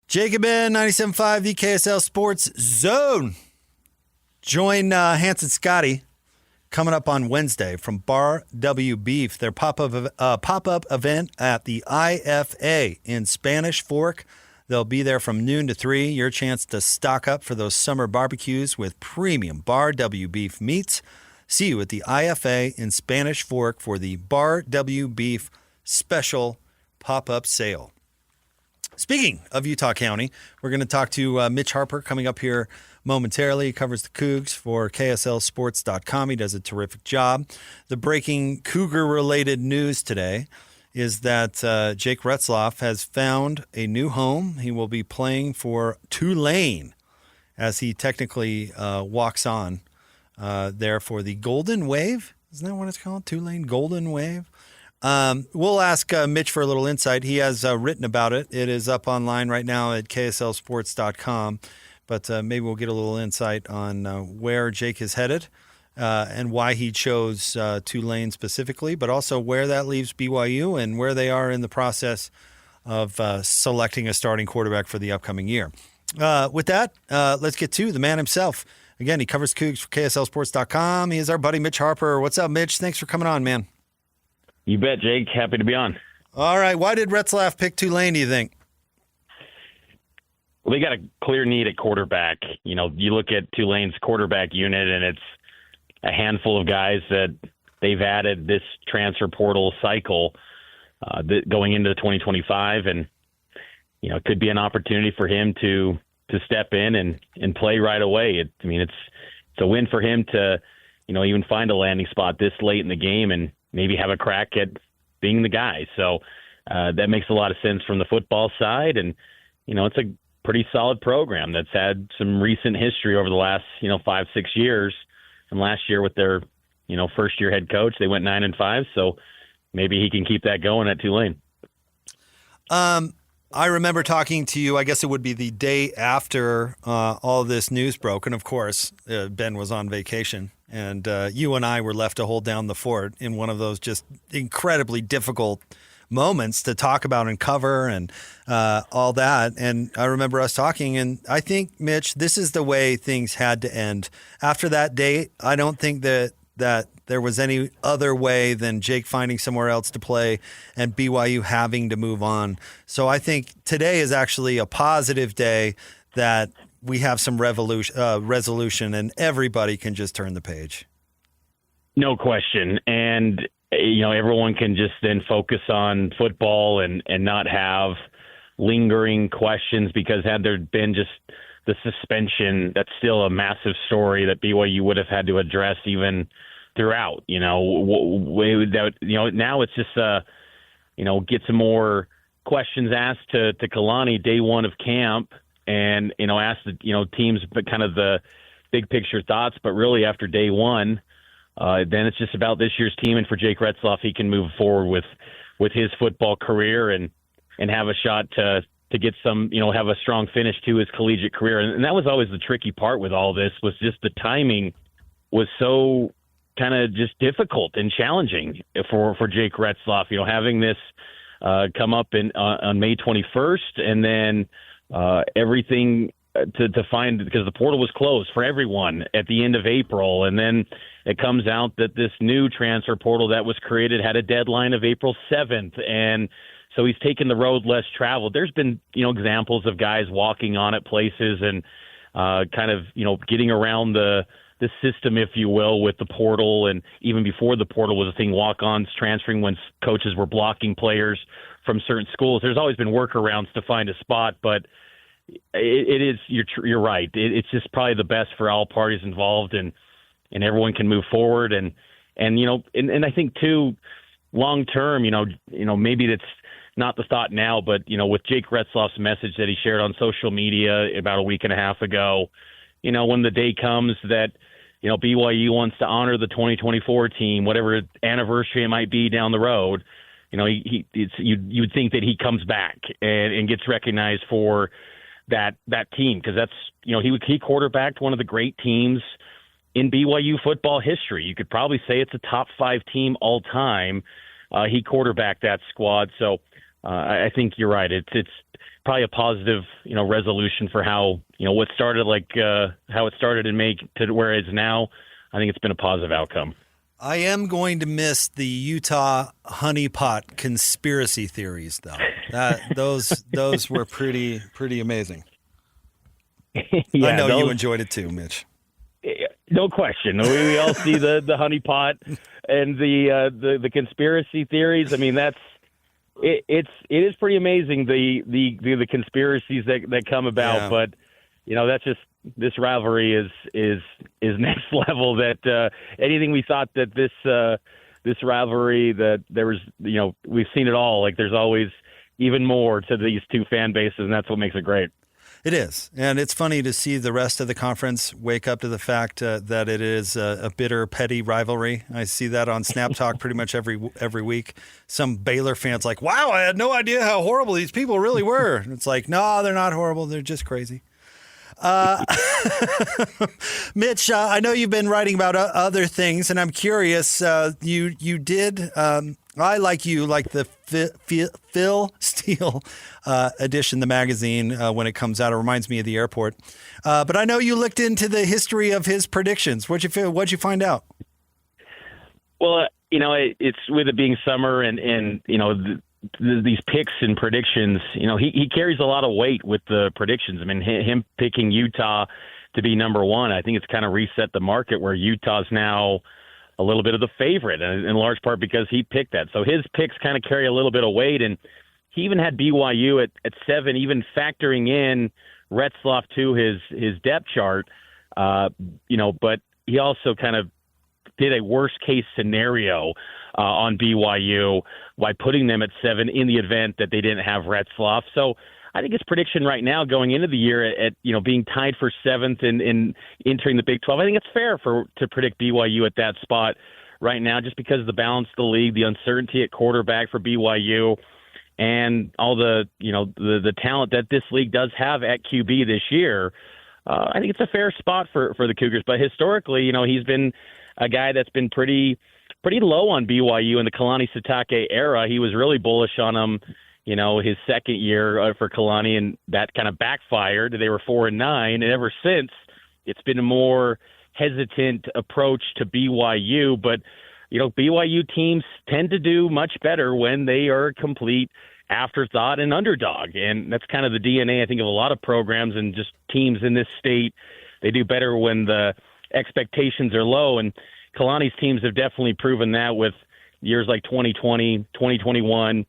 Jacob in 97.5, the KSL Sports Zone. Join Hans and Scotty coming up on Wednesday from Bar W Beef, their pop-up event at the IFA in Spanish Fork. They'll be there from noon to 3. Your chance to stock up for those summer barbecues with premium Bar W Beef meats. See you at the IFA in Spanish Fork for the Bar W Beef special pop-up sale. Speaking of Utah County, we're going to talk to Mitch Harper coming up here momentarily. He covers the Cougs for KSLSports.com. He does a terrific job. The breaking Cougar-related news today is that Jake Retzlaff has found a new home. He will be playing for Tulane as he technically walks on there for the Golden Wave. Isn't that what it's called? Tulane Golden Wave? We'll ask Mitch for a little insight. He has written about it. It is up online right now at KSLSports.com. But maybe we'll get a little insight on where Jake is headed and why he chose Tulane specifically, but also where that leaves BYU and where they are in the process of selecting a starting quarterback for the upcoming year. With that, let's get to the man himself. Again, he covers Cougs for KSLSports.com. He is our buddy Mitch Harper. What's up, Mitch? Thanks for coming on, man. You bet, Jake. Happy to be on. All right. Why did Retzlaff pick Tulane, do you think? Well, they got a clear need at quarterback. You know, you look at Tulane's quarterback unit, and it's a handful of guys that they've added this transfer portal cycle going into 2025. And, you know, it could be an opportunity for him to step in and play right away. It's a win for him to, you know, even find a landing spot this late in the game and maybe have a crack at being the guy. So that makes a lot of sense from the football side. And, you know, it's a pretty solid program that's had some recent history over the last, 5-6 years. And last year with their, first-year head coach, they went 9-5. So maybe he can keep that going at Tulane. I remember talking to you, I guess it would be the day after all this news broke. And, of course, Ben was on vacation. And you and I were left to hold down the fort in one of those just incredibly difficult moments to talk about and cover and all that. And I remember us talking, and I think, Mitch, this is the way things had to end. After that day, I don't think that there was any other way than Jake finding somewhere else to play and BYU having to move on. So I think today is actually a positive day that we have some resolution and everybody can just turn the page. No question. And, everyone can just then focus on football and not have lingering questions, because had there been just the suspension, that's still a massive story that BYU would have had to address even throughout, now it's just, get some more questions asked to Kalani day one of camp and, ask the, teams, but kind of the big picture thoughts, but really after day one, then it's just about this year's team. And for Jake Retzlaff, he can move forward with his football career and have a shot to get some, have a strong finish to his collegiate career. And that was always the tricky part with all this, was just the timing was so kind of just difficult and challenging for Jake Retzlaff, having this come up on May 21st, and then everything to find, because the portal was closed for everyone at the end of April. And then it comes out that this new transfer portal that was created had a deadline of April 7th. And so he's taken the road less traveled. There's been, examples of guys walking on at places and kind of, getting around the system, if you will, with the portal. And even before the portal was a thing, walk-ons transferring when coaches were blocking players from certain schools. There's always been workarounds to find a spot, but it is, you're right. It's just probably the best for all parties involved, and everyone can move forward. And I think too, long term, maybe that's not the thought now, but with Jake Retzlaff's message that he shared on social media about a week and a half ago, when the day comes that, BYU wants to honor the 2024 team, whatever anniversary it might be down the road, you would think that he comes back and gets recognized for that team, because that's, he quarterbacked one of the great teams in BYU football history. You could probably say it's a top 5 team all time. He quarterbacked that squad. So I think you're right. It's probably a positive, resolution for how, what started how it started in May to where it is now. I think it's been a positive outcome. I am going to miss the Utah honeypot conspiracy theories, though. Those were pretty amazing. Yeah, I know you enjoyed it too, Mitch. No question. We all see the honeypot and the conspiracy theories. I mean, it is pretty amazing the conspiracies that come about. Yeah. But that's just, this rivalry is next level. That anything we thought that this rivalry, that there was, we've seen it all. Like, there's always even more to these two fan bases, and that's what makes it great. It is. And it's funny to see the rest of the conference wake up to the fact that it is a bitter, petty rivalry. I see that on Snap Talk pretty much every week. Some Baylor fans like, wow, I had no idea how horrible these people really were. And it's like, no, they're not horrible. They're just crazy. Mitch, I know you've been writing about other things, and I'm curious. You did. I like the Phil Steele edition, the magazine, when it comes out. It reminds me of the airport. But I know you looked into the history of his predictions. What'd you find out? Well, it's with it being summer and these picks and predictions, he carries a lot of weight with the predictions. I mean, him picking Utah to be number one, I think it's kind of reset the market where Utah's now a little bit of the favorite, and in large part because he picked that. So his picks kind of carry a little bit of weight, and he even had BYU at 7, even factoring in Retzlaff to his depth chart, but he also kind of did a worst-case scenario on BYU by putting them at 7 in the event that they didn't have Retzlaff. So I think his prediction right now going into the year at being tied for 7th and entering the Big 12, I think it's fair to predict BYU at that spot right now, just because of the balance of the league, the uncertainty at quarterback for BYU, and all the talent that this league does have at QB this year. I think it's a fair spot for the Cougars. But historically, he's been a guy that's been pretty low on BYU in the Kalani Sitake era. He was really bullish on him, his second year for Kalani, and that kind of backfired. They were 4-9, and ever since it's been a more hesitant approach to BYU. But BYU teams tend to do much better when they are a complete afterthought and underdog, and that's kind of the DNA, I think, of a lot of programs and just teams in this state. They do better when the expectations are low, and Kalani's teams have definitely proven that with years like 2020, 2021,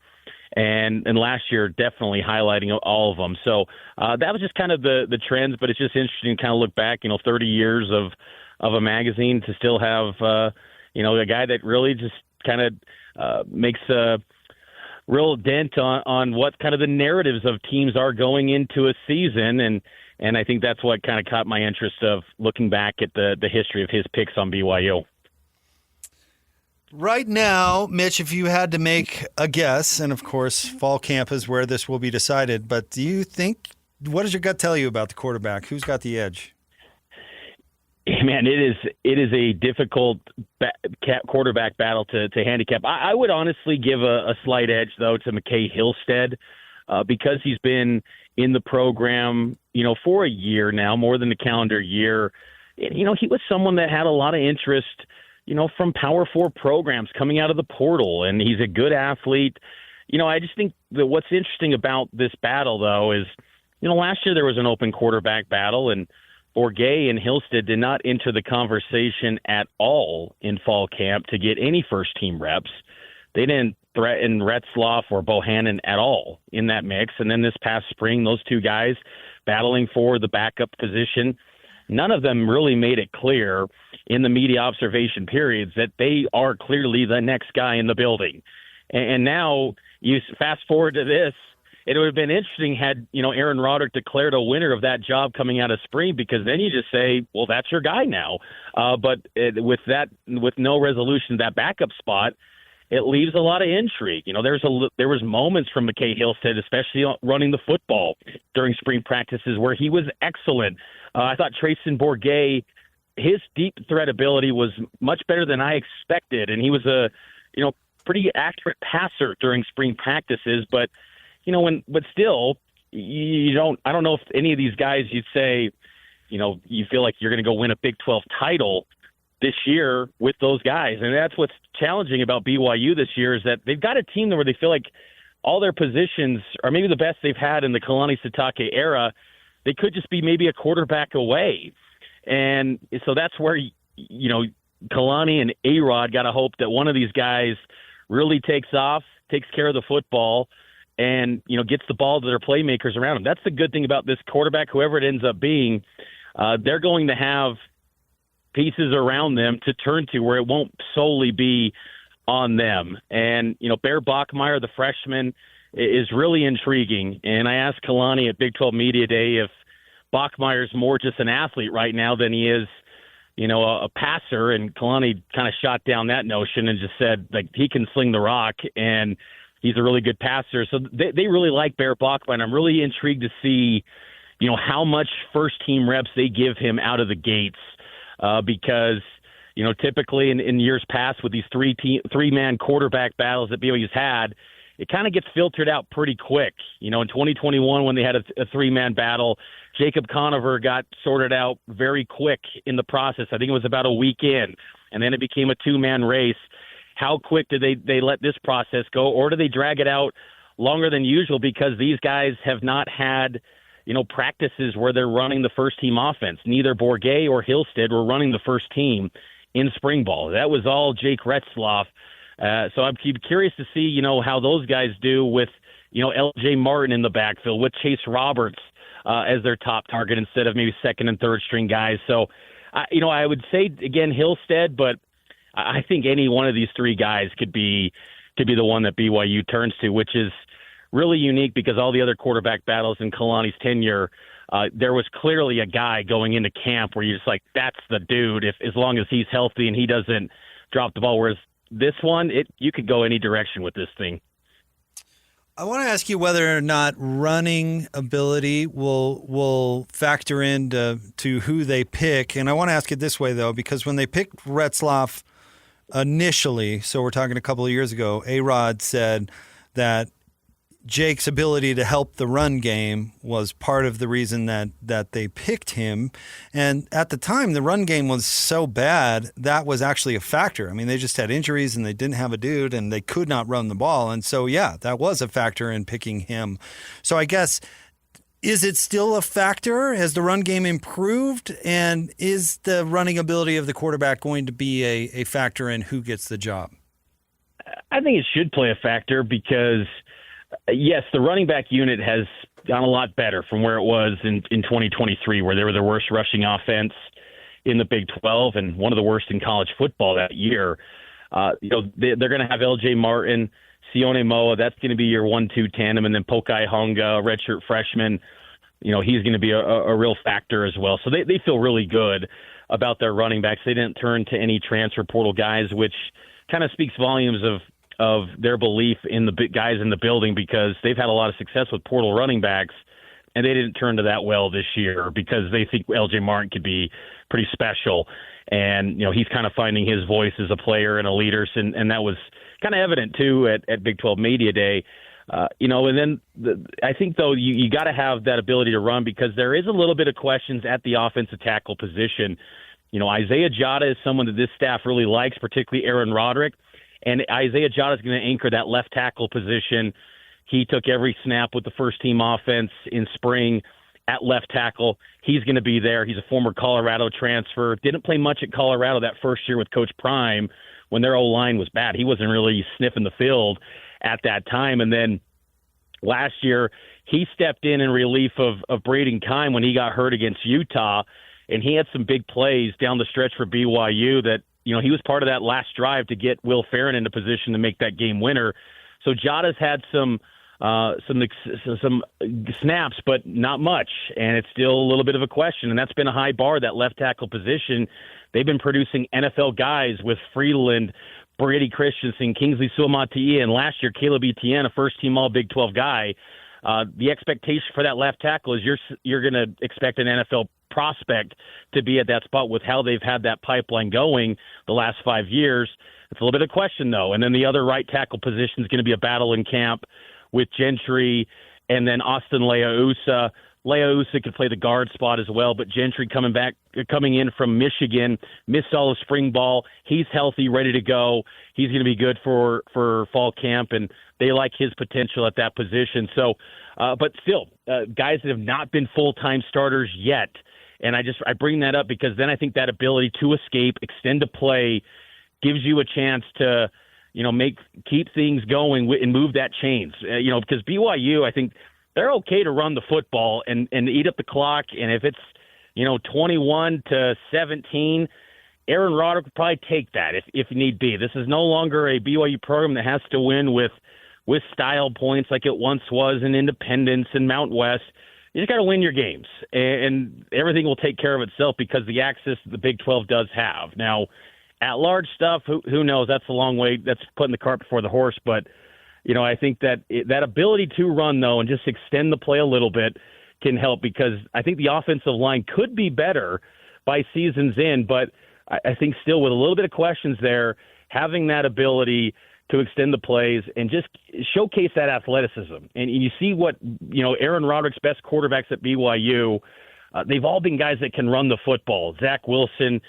and last year definitely highlighting all of them. So that was just kind of the trends, but it's just interesting to kind of look back, 30 years of a magazine to still have, a guy that really just kind of makes a real dent on what kind of the narratives of teams are going into a season. And I think that's what kind of caught my interest of looking back at the history of his picks on BYU. Right now, Mitch, if you had to make a guess, and of course, fall camp is where this will be decided, but do you think, what does your gut tell you about the quarterback? Who's got the edge? Man, it is a difficult quarterback battle to handicap. I would honestly give a slight edge, though, to McKay Hillstead because he's been in the program, for a year now, more than a calendar year. He was someone that had a lot of interest, from Power 4 programs coming out of the portal, and he's a good athlete. I just think that what's interesting about this battle, though, is, last year there was an open quarterback battle, and Bourguet and Hillstead did not enter the conversation at all in fall camp to get any first-team reps. They didn't threaten Retzlaff or Bohannon at all in that mix. And then this past spring, those two guys battling for the backup position, none of them really made it clear in the media observation periods that they are clearly the next guy in the building. And now you fast forward to this, it would have been interesting had, Aaron Roderick declared a winner of that job coming out of spring, because then you just say, well, that's your guy now. But with no resolution to that backup spot, it leaves a lot of intrigue. There was moments from McKay Hillstead, especially running the football during spring practices, where he was excellent. I thought Trayson Bourguet, his deep threat ability was much better than I expected, and he was a pretty accurate passer during spring practices. But but still, I don't know if any of these guys you'd say, you feel like you're going to go win a Big 12 title this year with those guys. And that's what's challenging about BYU this year is that they've got a team where they feel like all their positions are maybe the best they've had in the Kalani Sitake era. They could just be maybe a quarterback away. And so that's where, Kalani and A-Rod got to hope that one of these guys really takes off, takes care of the football, and, gets the ball to their playmakers around him. That's the good thing about this quarterback, whoever it ends up being. They're going to have pieces around them to turn to where it won't solely be on them. And, Bear Bachmeier, the freshman, is really intriguing. And I asked Kalani at Big 12 Media Day if Bachmeier's more just an athlete right now than he is, a passer. And Kalani kind of shot down that notion and just said, like, he can sling the rock and he's a really good passer. So they really like Bear Bachmeier. And I'm really intrigued to see, how much first-team reps they give him out of the gates because, typically in years past with these three-man quarterback battles that BYU's had, it kind of gets filtered out pretty quick. In 2021 when they had a three-man battle, Jacob Conover got sorted out very quick in the process. I think it was about a week in, and then it became a two-man race. How quick do they let this process go, or do they drag it out longer than usual because these guys have not had practices where they're running the first-team offense? Neither Bourget or Hillstead were running the first team in spring ball. That was all Jake Retzlaff. So I'm curious to see, how those guys do with, L.J. Martin in the backfield, with Chase Roberts as their top target instead of maybe second and third string guys. So, I would say, again, Hillstead, but I think any one of these three guys could be the one that BYU turns to, which is really unique because all the other quarterback battles in Kalani's tenure, there was clearly a guy going into camp where you're just like, that's the dude as long as he's healthy and he doesn't drop the ball. Whereas this one, you could go any direction with this thing. I want to ask you whether or not running ability will factor into who they pick. And I want to ask it this way, though, because when they picked Retzlaff initially, so we're talking a couple of years ago, A-Rod said that Jake's ability to help the run game was part of the reason that they picked him. And at the time, the run game was so bad, that was actually a factor. I mean, they just had injuries and they didn't have a dude and they could not run the ball. And so, yeah, that was a factor in picking him. So I guess, is it still a factor? Has the run game improved? And is the running ability of the quarterback going to be a factor in who gets the job? I think it should play a factor because – yes, the running back unit has gone a lot better from where it was in 2023, where they were the worst rushing offense in the Big 12 and one of the worst in college football that year. They're going to have L.J. Martin, Sione Moa. That's going to be your 1-2 tandem, and then Pokai Honga, redshirt freshman. He's going to be a real factor as well. So they feel really good about their running backs. They didn't turn to any transfer portal guys, which kind of speaks volumes of their belief in the big guys in the building because they've had a lot of success with portal running backs, and they didn't turn to that well this year because they think L.J. Martin could be pretty special. And, he's kind of finding his voice as a player and a leader, and that was kind of evident, too, at Big 12 Media Day. And then I think, though, you got to have that ability to run because there is a little bit of questions at the offensive tackle position. Isaiah Jada is someone that this staff really likes, particularly Aaron Roderick. And Isaiah Jada is going to anchor that left tackle position. He took every snap with the first-team offense in spring at left tackle. He's going to be there. He's a former Colorado transfer. Didn't play much at Colorado that first year with Coach Prime when their O-line was bad. He wasn't really sniffing the field at that time. And then last year, he stepped in relief of Braden Kime when he got hurt against Utah, and he had some big plays down the stretch for BYU that, he was part of that last drive to get Will Ferrin into position to make that game winner. So Jada's had some snaps, but not much, and it's still a little bit of a question. And that's been a high bar, that left tackle position. They've been producing NFL guys with Freeland, Brady Christensen, Kingsley Suamataia, and last year Caleb Etienne, a first-team All-Big 12 guy. The expectation for that left tackle is you're going to expect an NFL prospect to be at that spot with how they've had that pipeline going the last 5 years. It's a little bit of question, though. And then the other right tackle position is going to be a battle in camp with Gentry and then Austin Leausa. Leausa could play the guard spot as well, but Gentry coming in from Michigan, missed all of spring ball. He's healthy, ready to go. He's going to be good for fall camp, and they like his potential at that position. So, but still, guys that have not been full-time starters yet. And I bring that up because then I think that ability to escape, extend a play, gives you a chance to, keep things going and move that chains. Because BYU, I think they're okay to run the football and eat up the clock. And if it's, 21-17, Aaron Roderick would probably take that if need be. This is no longer a BYU program that has to win with style points like it once was in Independence and Mount West. You just got to win your games, and everything will take care of itself because the access the Big 12 does have. Now, at-large stuff, who knows? That's a long way. That's putting the cart before the horse. But, I think that that ability to run, though, and just extend the play a little bit can help because I think the offensive line could be better by season's end. But I think still with a little bit of questions there, having that ability to extend the plays and just showcase that athleticism. And you see what, Aaron Roderick's best quarterbacks at BYU, they've all been guys that can run the football. Zach Wilson,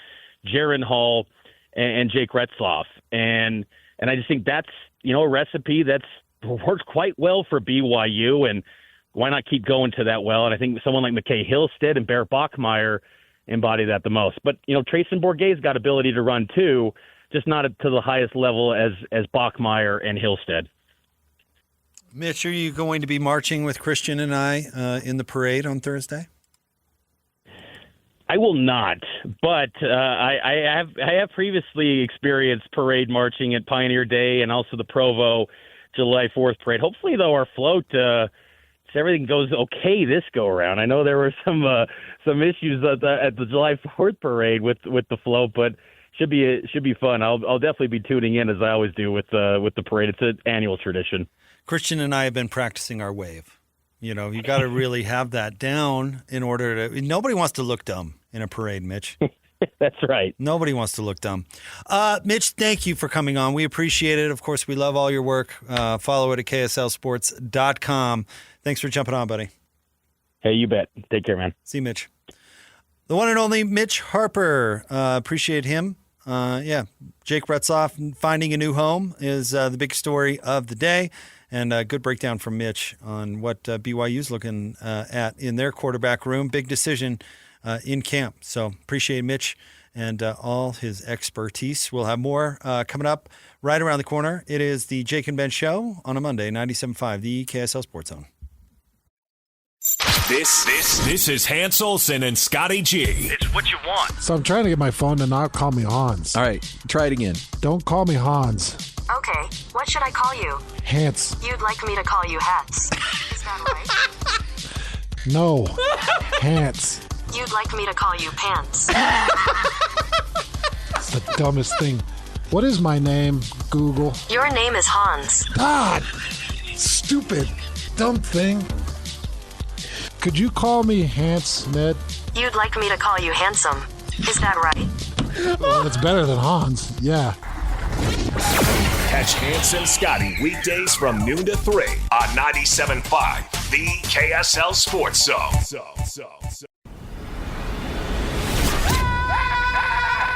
Jaron Hall, and Jake Retzlaff. And I just think that's, a recipe that's worked quite well for BYU, and why not keep going to that well? And I think someone like McKay Hillstead and Bear Bachmeier embody that the most. But, Trayson Bourguet's got ability to run too, just not to the highest level as Bachmeier and Hillstead. Mitch, are you going to be marching with Christian and I in the parade on Thursday? I will not, but I have previously experienced parade marching at Pioneer Day and also the Provo July 4th parade. Hopefully, though, our float, everything goes okay this go around. I know there were some issues at the July 4th parade with the float, but should be fun. I'll definitely be tuning in as I always do with the parade. It's an annual tradition. Christian and I have been practicing our wave. You got to really have that down in order to. Nobody wants to look dumb in a parade, Mitch. That's right. Nobody wants to look dumb. Mitch, thank you for coming on. We appreciate it. Of course, we love all your work. Follow it at kslsports.com. Thanks for jumping on, buddy. Hey, you bet. Take care, man. See you, Mitch. The one and only Mitch Harper. Appreciate him. Jake Retzlaff finding a new home is the big story of the day. And a good breakdown from Mitch on what BYU's looking at in their quarterback room. Big decision in camp. So appreciate Mitch and all his expertise. We'll have more coming up right around the corner. It is the Jake and Ben Show on a Monday, 97.5, the KSL Sports Zone. This is Hans Olsen and Scotty G. It's what you want. So I'm trying to get my phone to not call me Hans. All right, try it again. Don't call me Hans. Okay, what should I call you? Hans. You'd like me to call you Hats. Is that right? No. Hans. You'd like me to call you Pants. It's the dumbest thing. What is my name, Google? Your name is Hans. God! Stupid. Dumb thing. Could you call me Hans, Ned? You'd like me to call you Handsome. Is that right? Well, it's better than Hans. Yeah. Catch Hans and Scotty weekdays from noon to 3 on 97.5, the KSL Sports Zone.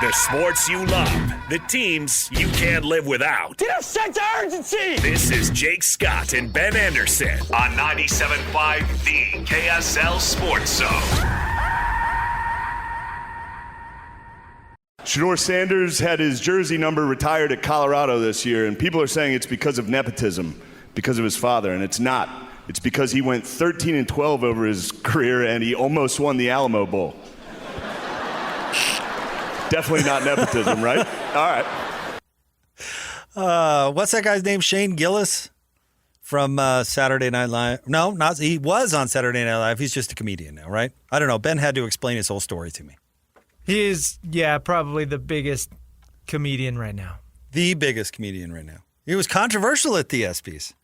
The sports you love, the teams you can't live without. Get a sense of urgency! This is Jake Scott and Ben Anderson on 97.5, the KSL Sports Zone. Shedeur Sanders had his jersey number retired at Colorado this year, and people are saying it's because of nepotism, because of his father, and it's not. It's because he went 13-12 over his career, and he almost won the Alamo Bowl. Definitely not nepotism, right? All right. What's that guy's name? Shane Gillis from Saturday Night Live? No, not. He was on Saturday Night Live. He's just a comedian now, right? I don't know. Ben had to explain his whole story to me. He is, probably the biggest comedian right now. The biggest comedian right now. He was controversial at the ESPYs.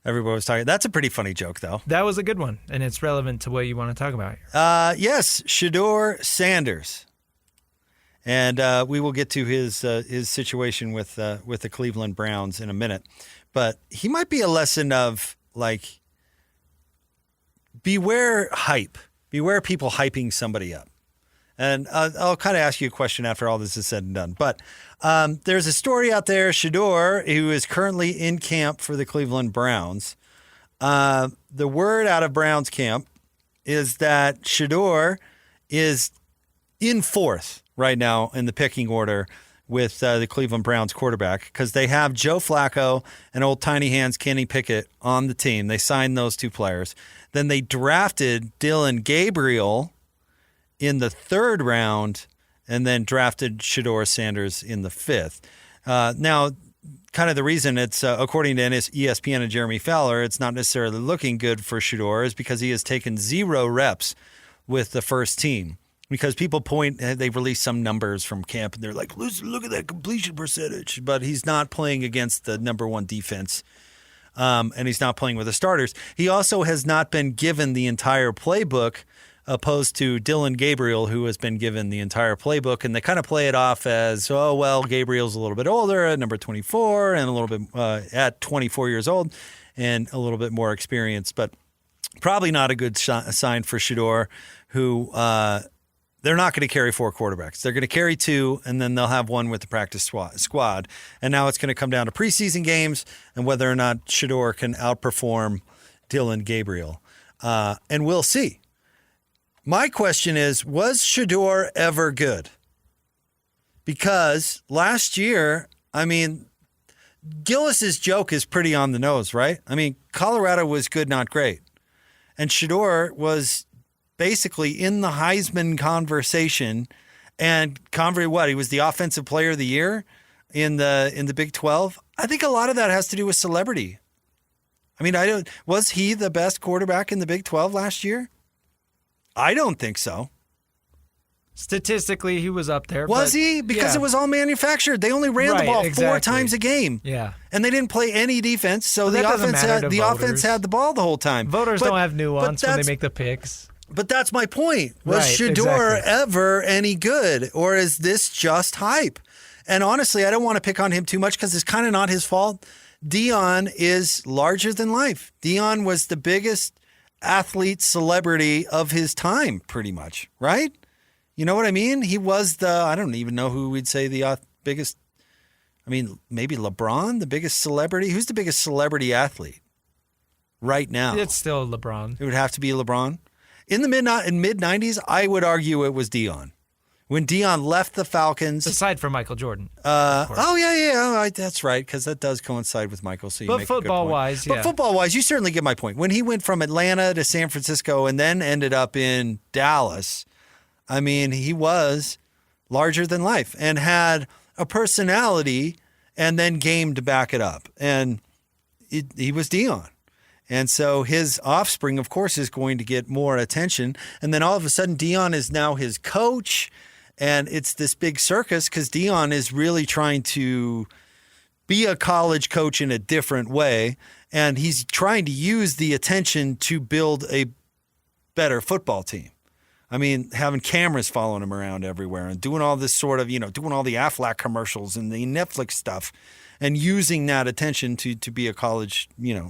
Everybody was talking. That's a pretty funny joke, though. That was a good one, and it's relevant to what you want to talk about here. Yes, Shedeur Sanders. And we will get to his situation with the Cleveland Browns in a minute. But he might be a lesson of like, beware hype. Beware people hyping somebody up. And I'll kind of ask you a question after all this is said and done. But there's a story out there, Shedeur, who is currently in camp for the Cleveland Browns. The word out of Browns camp is that Shedeur is in fourth right now in the picking order with the Cleveland Browns quarterback because they have Joe Flacco and old tiny hands Kenny Pickett on the team. They signed those two players. Then they drafted Dillon Gabriel in the third round and then drafted Shedeur Sanders in the fifth. Now, kind of the reason it's, according to ESPN and Jeremy Fowler, it's not necessarily looking good for Shedeur is because he has taken 0 reps with the first team. Because people they release some numbers from camp, and they're like, look at that completion percentage. But he's not playing against the number one defense, and he's not playing with the starters. He also has not been given the entire playbook, opposed to Dillon Gabriel, who has been given the entire playbook. And they kind of play it off as, oh, well, Gabriel's a little bit older at number 24 and a little bit at 24 years old and a little bit more experienced. But probably not a good sign for Shedeur, who they're not going to carry 4 quarterbacks. They're going to carry 2, and then they'll have 1 with the practice squad. And now it's going to come down to preseason games and whether or not Shedeur can outperform Dillon Gabriel. And we'll see. My question is, was Shedeur ever good? Because last year, I mean, Gillis's joke is pretty on the nose, right? I mean, Colorado was good, not great. And Shedeur was basically in the Heisman conversation, and he was the offensive player of the year in the Big 12. I think a lot of that has to do with celebrity. I mean, was he the best quarterback in the Big 12 last year? I don't think so. Statistically, he was up there. Was he? Because it was all manufactured. They only ran the ball 4 times a game. Yeah. And they didn't play any defense, so the offense had the ball the whole time. Voters don't have nuance when they make the picks. But that's my point. Was Shedeur ever any good, or is this just hype? And honestly, I don't want to pick on him too much because it's kind of not his fault. Deion is larger than life. Deion was the biggest athlete celebrity of his time, pretty much, right? You know what I mean? He was I don't even know who we'd say the biggest, I mean, maybe LeBron, the biggest celebrity. Who's the biggest celebrity athlete right now? It's still LeBron. It would have to be LeBron. In the mid-90s, I would argue it was Deion. When Deion left the Falcons. Aside from Michael Jordan. That's right, because that does coincide with Michael. So you make football-wise, But football-wise, you certainly get my point. When he went from Atlanta to San Francisco and then ended up in Dallas, I mean, he was larger than life and had a personality and then game to back it up. And he was Deion. And so his offspring, of course, is going to get more attention. And then all of a sudden, Deion is now his coach. And it's this big circus because Deion is really trying to be a college coach in a different way. And he's trying to use the attention to build a better football team. I mean, having cameras following him around everywhere and doing all this sort of, doing all the Aflac commercials and the Netflix stuff and using that attention to be a college,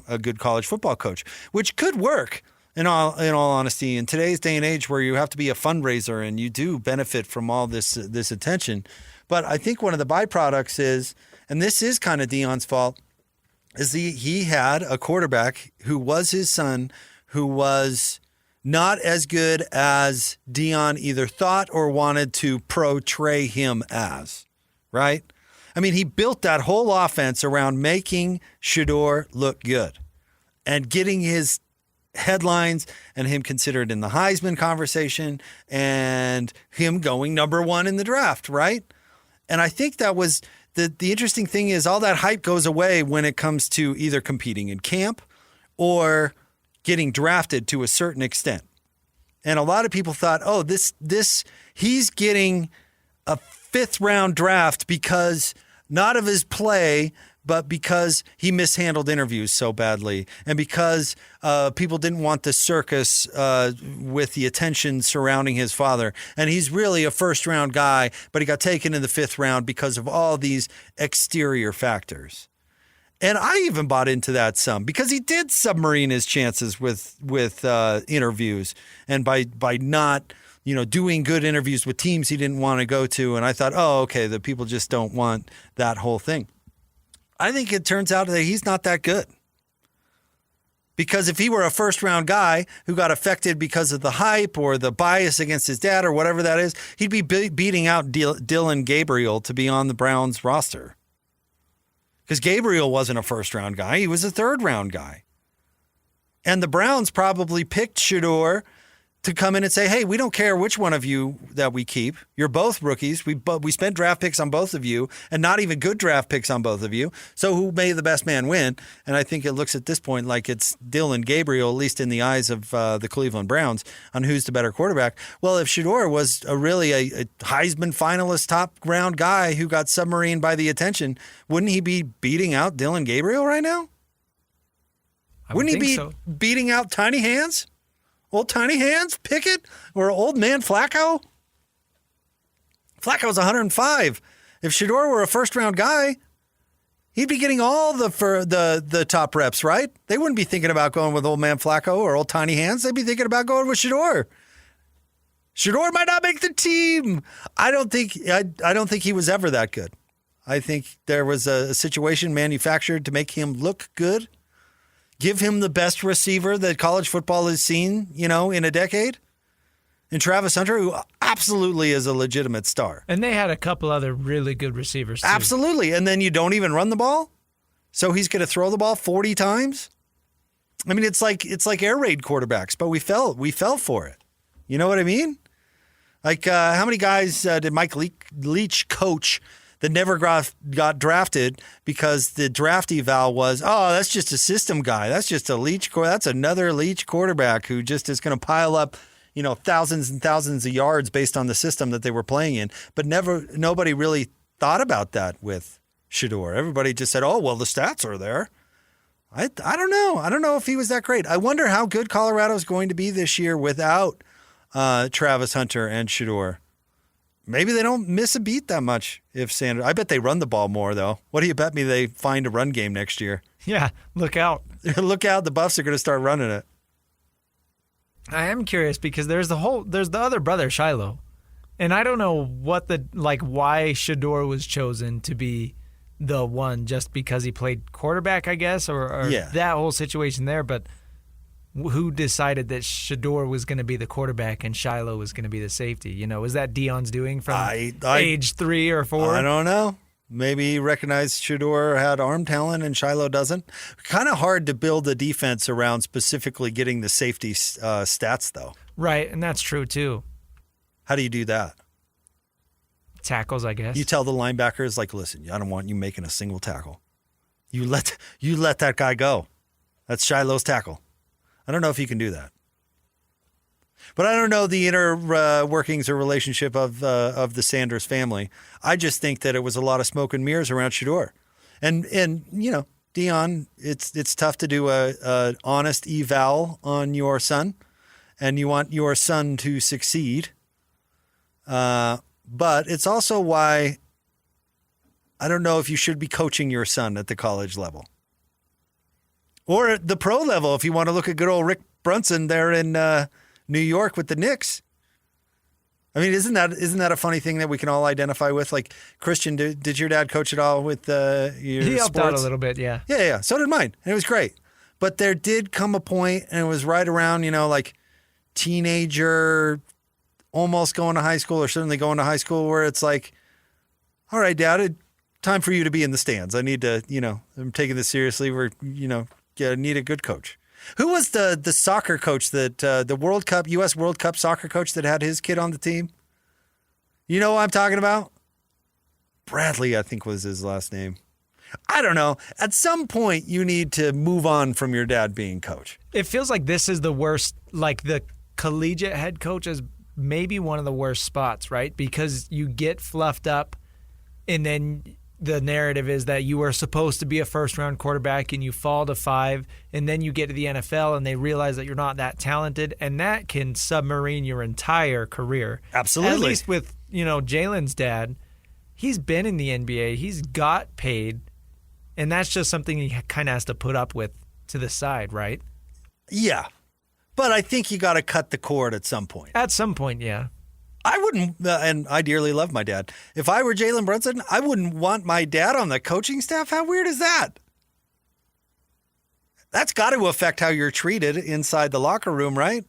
a good college football coach, which could work. In all honesty, in today's day and age where you have to be a fundraiser and you do benefit from all this attention. But I think one of the byproducts is, and this is kind of Deion's fault, is he had a quarterback who was his son who was not as good as Deion either thought or wanted to portray him as, right? I mean, he built that whole offense around making Shedeur look good and getting his headlines and him considered in the Heisman conversation and him going number 1 in the draft, right? And I think that was the interesting thing is all that hype goes away when it comes to either competing in camp or getting drafted to a certain extent. And a lot of people thought, oh, he's getting a 5th round draft because not of his play, but because he mishandled interviews so badly and because people didn't want the circus with the attention surrounding his father. And he's really a 1st round guy, but he got taken in the 5th round because of all these exterior factors. And I even bought into that some because he did submarine his chances with interviews and by not, doing good interviews with teams he didn't want to go to. And I thought, oh, okay, the people just don't want that whole thing. I think it turns out that he's not that good. Because if he were a first-round guy who got affected because of the hype or the bias against his dad or whatever that is, he'd be beating out Dylan Gabriel to be on the Browns roster. Because Gabriel wasn't a first-round guy. He was a third-round guy. And the Browns probably picked Shedeur to come in and say, hey, we don't care which one of you that we keep. You're both rookies. We spent draft picks on both of you and not even good draft picks on both of you. So who may the best man win? And I think it looks at this point like it's Dylan Gabriel, at least in the eyes of the Cleveland Browns, on who's the better quarterback. Well, if Shedeur was a Heisman finalist top round guy who got submarined by the attention, wouldn't he be beating out Dylan Gabriel right now? Wouldn't he be beating out Tiny Hands? Old Tiny Hands, Pickett, or old man Flacco? Flacco's 105. If Shedeur were a first-round guy, he'd be getting all the top reps, right? They wouldn't be thinking about going with old man Flacco or old Tiny Hands. They'd be thinking about going with Shedeur. Shedeur might not make the team. I don't think he was ever that good. I think there was a situation manufactured to make him look good. Give him the best receiver that college football has seen, in a decade. And Travis Hunter, who absolutely is a legitimate star. And they had a couple other really good receivers, too. Absolutely. And then you don't even run the ball? So he's going to throw the ball 40 times? I mean, it's like air raid quarterbacks, but we fell for it. You know what I mean? Like, how many guys did Mike Leach coach that never got drafted because the draft eval was, oh, that's just a system guy. That's just that's another Leach quarterback who just is going to pile up, thousands and thousands of yards based on the system that they were playing in. But nobody really thought about that with Shedeur. Everybody just said, oh, well, the stats are there. I don't know. I don't know if he was that great. I wonder how good Colorado's going to be this year without Travis Hunter and Shedeur. Maybe they don't miss a beat that much if Sanders. I bet they run the ball more, though. What do you bet me they find a run game next year? Yeah, look out. Look out. The Buffs are going to start running it. I am curious because there's the other brother, Shiloh. And I don't know why Shedeur was chosen to be the one just because he played quarterback, I guess, or that whole situation there. But who decided that Shedeur was going to be the quarterback and Shiloh was going to be the safety? Was that Deion's doing from age 3 or 4? I don't know. Maybe he recognized Shedeur had arm talent and Shiloh doesn't. Kind of hard to build a defense around specifically getting the safety stats, though. Right, and that's true, too. How do you do that? Tackles, I guess. You tell the linebackers, listen, I don't want you making a single tackle. You let that guy go. That's Shiloh's tackle. I don't know if you can do that. But I don't know the inner workings or relationship of the Sanders family. I just think that it was a lot of smoke and mirrors around Shedeur. And Deion, it's tough to do a honest eval on your son, and you want your son to succeed. But it's also why I don't know if you should be coaching your son at the college level. Or at the pro level, if you want to look at good old Rick Brunson there in New York with the Knicks. I mean, isn't that a funny thing that we can all identify with? Like, Christian, did your dad coach at all with your He helped sports? out a little bit, yeah. Yeah. So did mine, and it was great. But there did come a point, and it was right around, teenager, almost going to high school or certainly going to high school, where it's like, all right, Dad, time for you to be in the stands. I need to, I'm taking this seriously. We're, need a good coach. Who was the soccer coach that the World Cup, U.S. World Cup soccer coach that had his kid on the team? You know what I'm talking about? Bradley, I think was his last name. I don't know. At some point, you need to move on from your dad being coach. It feels like this is the worst, the collegiate head coach is maybe one of the worst spots, right? Because you get fluffed up and then the narrative is that you were supposed to be a first-round quarterback and you fall to 5, and then you get to the NFL and they realize that you're not that talented, and that can submarine your entire career. Absolutely. At least with, Jalen's dad, he's been in the NBA. He's got paid. And that's just something he kind of has to put up with to the side, right? Yeah. But I think you got to cut the cord at some point. At some point, yeah. I wouldn't, and I dearly love my dad. If I were Jalen Brunson, I wouldn't want my dad on the coaching staff. How weird is that? That's got to affect how you're treated inside the locker room, right?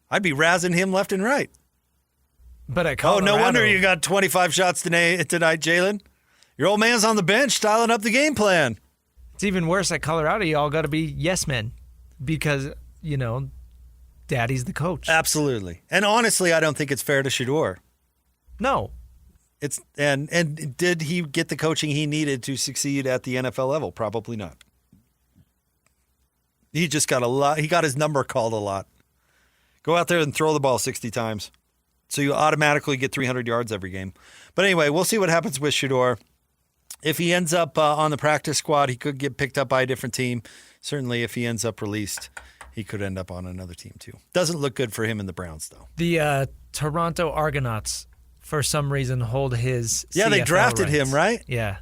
I'd be razzing him left and right. But at Colorado, no wonder you got 25 shots tonight, Jalen. Your old man's on the bench styling up the game plan. It's even worse at Colorado. You all got to be yes men because, daddy's the coach. Absolutely. And honestly, I don't think it's fair to Shedeur. No. It's and did he get the coaching he needed to succeed at the NFL level? Probably not. He just got he got his number called a lot. Go out there and throw the ball 60 times. So you automatically get 300 yards every game. But anyway, we'll see what happens with Shedeur. If he ends up on the practice squad, he could get picked up by a different team. Certainly, if he ends up released, he could end up on another team too. Doesn't look good for him in the Browns, though. The Toronto Argonauts, for some reason, hold his Yeah, they CFL drafted rights. him, right? Yeah.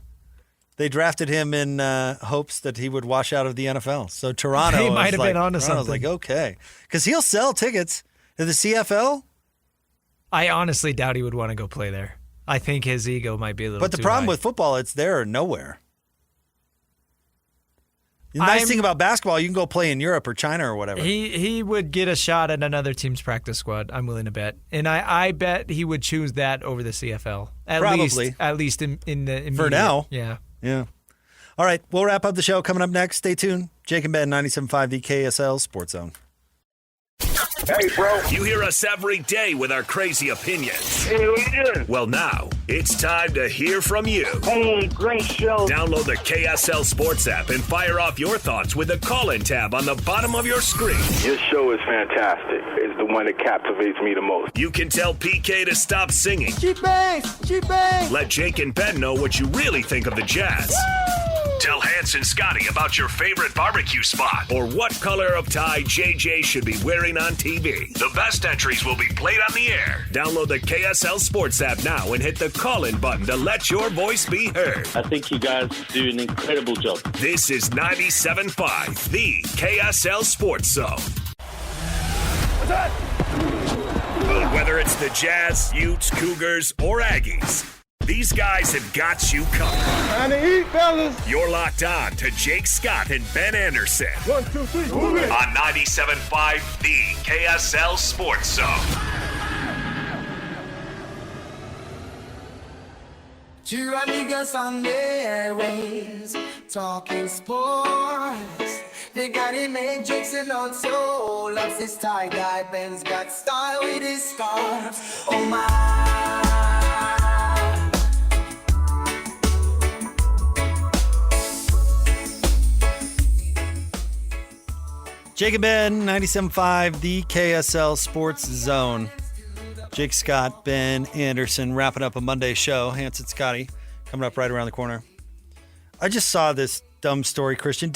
They drafted him in hopes that he would wash out of the NFL. So Toronto They might have been onto Toronto's something. like, okay. Because he'll sell tickets to the CFL. I honestly doubt he would want to go play there. I think his ego might be a little But the too problem high. with football, it's there or nowhere. The nice thing about basketball, you can go play in Europe or China or whatever. He would get a shot at another team's practice squad, I'm willing to bet. And I bet he would choose that over the CFL. Probably. At least in the immediate. For now. Yeah. Yeah. All right, we'll wrap up the show. Coming up next, stay tuned. Jake and Ben, 97.5 the KSL Sports Zone. Hey, bro. You hear us every day with our crazy opinions. Hey, what you doing? Well, now it's time to hear from you. Hey, great show. Download the KSL Sports app and fire off your thoughts with the call-in tab on the bottom of your screen. Your show is fantastic. It's the one that captivates me the most. You can tell PK to stop singing. Cheap bangs. Let Jake and Ben know what you really think of the Jazz. Tell Hans and Scotty about your favorite barbecue spot or what color of tie JJ should be wearing on TV. The best entries will be played on the air. Download the KSL Sports app now and hit the call-in button to let your voice be heard. I think you guys do an incredible job. This is 97.5, the KSL Sports Zone. Whether it's the Jazz, Utes, Cougars, or Aggies, these guys have got you covered. Time to eat, fellas. You're locked on to Jake Scott and Ben Anderson. 1, 2, 3, move it. On 97.5, the KSL Sports Zone. Two amigos on the airwaves, talking sports. They got him and Jason on soul. Loves his tie guy, Ben's got style with his scarves. Oh my. Jake and Ben, 97.5, the KSL Sports Zone. Jake Scott, Ben Anderson, wrapping up a Monday show. Hans and Scotty coming up right around the corner. I just saw this dumb story, Christian.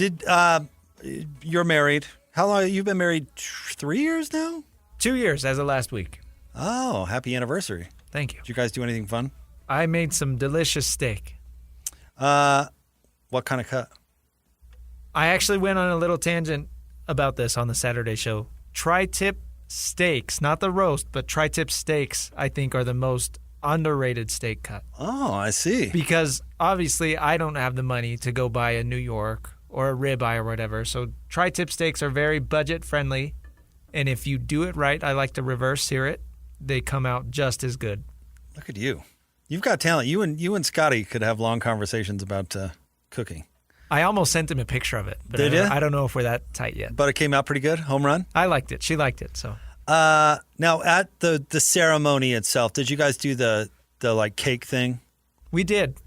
You're married. How long? You've been married 3 years now? 2 years as of last week. Oh, happy anniversary. Thank you. Did you guys do anything fun? I made some delicious steak. What kind of cut? I actually went on a little tangent about this on the Saturday show. Tri-tip steaks, not the roast, but tri-tip steaks, I think, are the most underrated steak cut. Oh, I see. Because obviously I don't have the money to go buy a New York or a ribeye or whatever. So tri-tip steaks are very budget friendly. And if you do it right, I like to reverse sear it. They come out just as good. Look at you. You've got talent. You and Scotty could have long conversations about cooking. I almost sent him a picture of it. But Did you? I don't know if we're that tight yet. But it came out pretty good? Home run? I liked it. She liked it. So now at the ceremony itself, did you guys do the like cake thing? We did.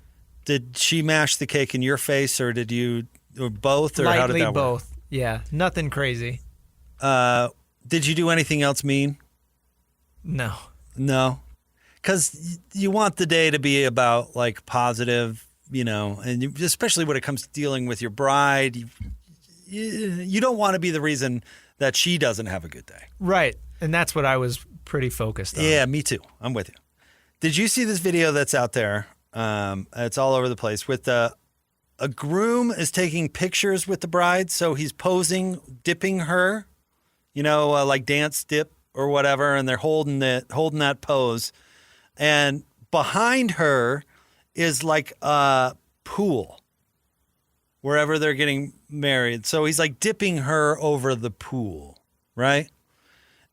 Did she mash the cake in your face, or did you, or both, or Lightly how did that work? both. Yeah, nothing crazy. Did you do anything else mean? No. No, because you want the day to be about like positive, and especially when it comes to dealing with your bride, you don't want to be the reason that she doesn't have a good day. Right, and that's what I was pretty focused on. Yeah, me too. I'm with you. Did you see this video that's out there? It's all over the place with the A groom is taking pictures with the bride, so he's posing, dipping her, like dance dip or whatever, and they're holding that pose. And behind her is like a pool wherever they're getting married. So he's like dipping her over the pool, right?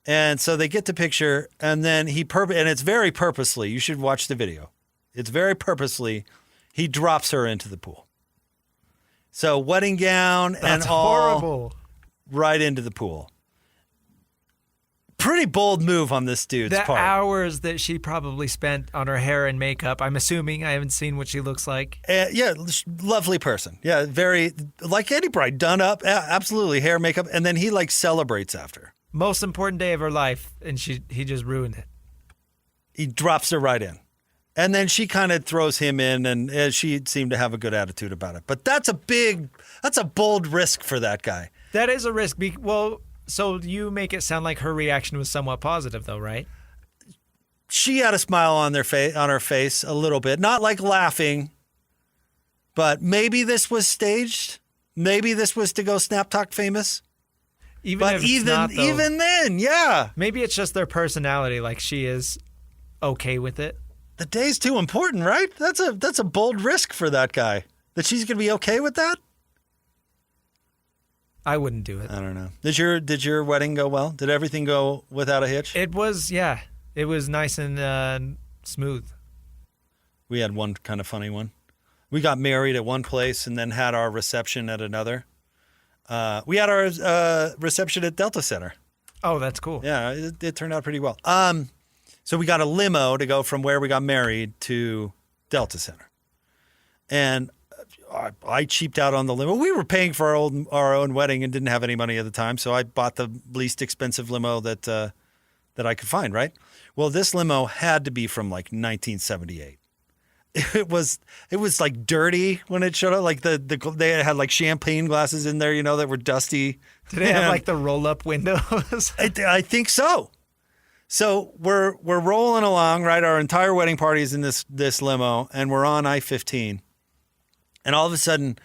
And so they get the picture, and then and it's very purposely. You should watch the video. It's very purposely. He drops her into the pool. So wedding gown and all horrible. Right into the pool. Pretty bold move on this dude's part. The hours that she probably spent on her hair and makeup, I'm assuming. I haven't seen what she looks like. Yeah, lovely person. Yeah, very, like any bride, done up. Absolutely, hair, makeup. And then he like celebrates after. Most important day of her life, and he just ruined it. He drops her right in. And then she kind of throws him in, and she seemed to have a good attitude about it. But that's a bold risk for that guy. That is a risk. Well, so you make it sound like her reaction was somewhat positive, though, right? She had a smile on her face a little bit, not like laughing, but maybe this was staged. Maybe this was to go Snap Talk famous. Even then, yeah. Maybe it's just their personality. Like she is okay with it. The day's too important, right? That's a bold risk for that guy. That she's gonna be okay with that. I wouldn't do it. I don't know. Did your wedding go well? Did everything go without a hitch? It was, yeah. It was nice and smooth. We had one kind of funny one. We got married at one place and then had our reception at another. We had our reception at Delta Center. Oh, that's cool. Yeah, it turned out pretty well. So we got a limo to go from where we got married to Delta Center. And I cheaped out on the limo. We were paying for our own wedding and didn't have any money at the time, so I bought the least expensive limo that I could find, right? Well, this limo had to be from like 1978. It was like dirty when it showed up. Like they had like champagne glasses in there, that were dusty. Did they have like the roll-up windows? I think so. So we're rolling along, right? Our entire wedding party is in this limo, and we're on I-15. And all of a sudden,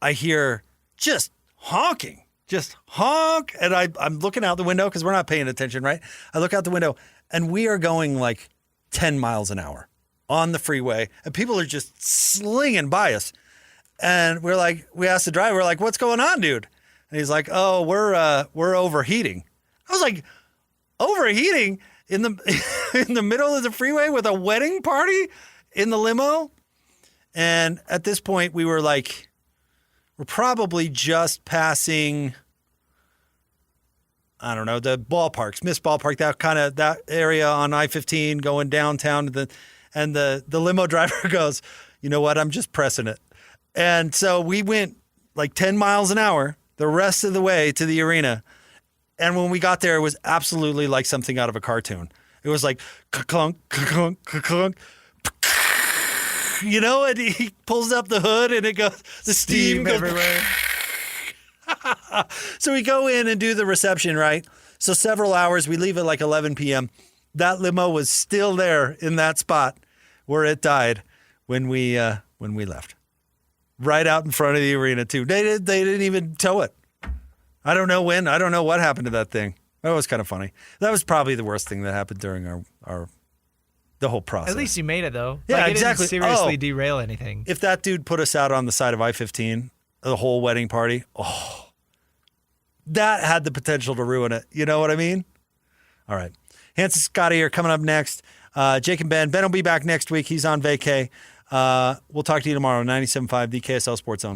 I hear just honking, just honk. And I'm looking out the window because we're not paying attention, right? I look out the window, and we are going like 10 miles an hour on the freeway, and people are just slinging by us. And we asked the driver, we're like, what's going on, dude? And he's like, oh, we're overheating. I was like, overheating in the middle of the freeway with a wedding party in the limo? And at this point, we're probably just passing, I don't know, the ballparks, Miss Ballpark, that area on I-15 going downtown. And the limo driver goes, you know what, I'm just pressing it. And so we went like 10 miles an hour the rest of the way to the arena. And when we got there, it was absolutely like something out of a cartoon. It was like, clunk, clunk, clunk. And he pulls up the hood and it goes, the steam goes everywhere. So we go in and do the reception, right? So several hours, we leave at like 11 p.m. That limo was still there in that spot where it died when we left. Right out in front of the arena too. They didn't even tow it. I don't know when. I don't know what happened to that thing. That was kind of funny. That was probably the worst thing that happened during the whole process. At least you made it, though. Yeah, it exactly. Didn't seriously derail anything. If that dude put us out on the side of I-15, the whole wedding party, that had the potential to ruin it. You know what I mean? All right. Hans and Scotty are coming up next. Jake and Ben. Ben will be back next week. He's on vacay. We'll talk to you tomorrow, 97.5, the KSL Sports Zone.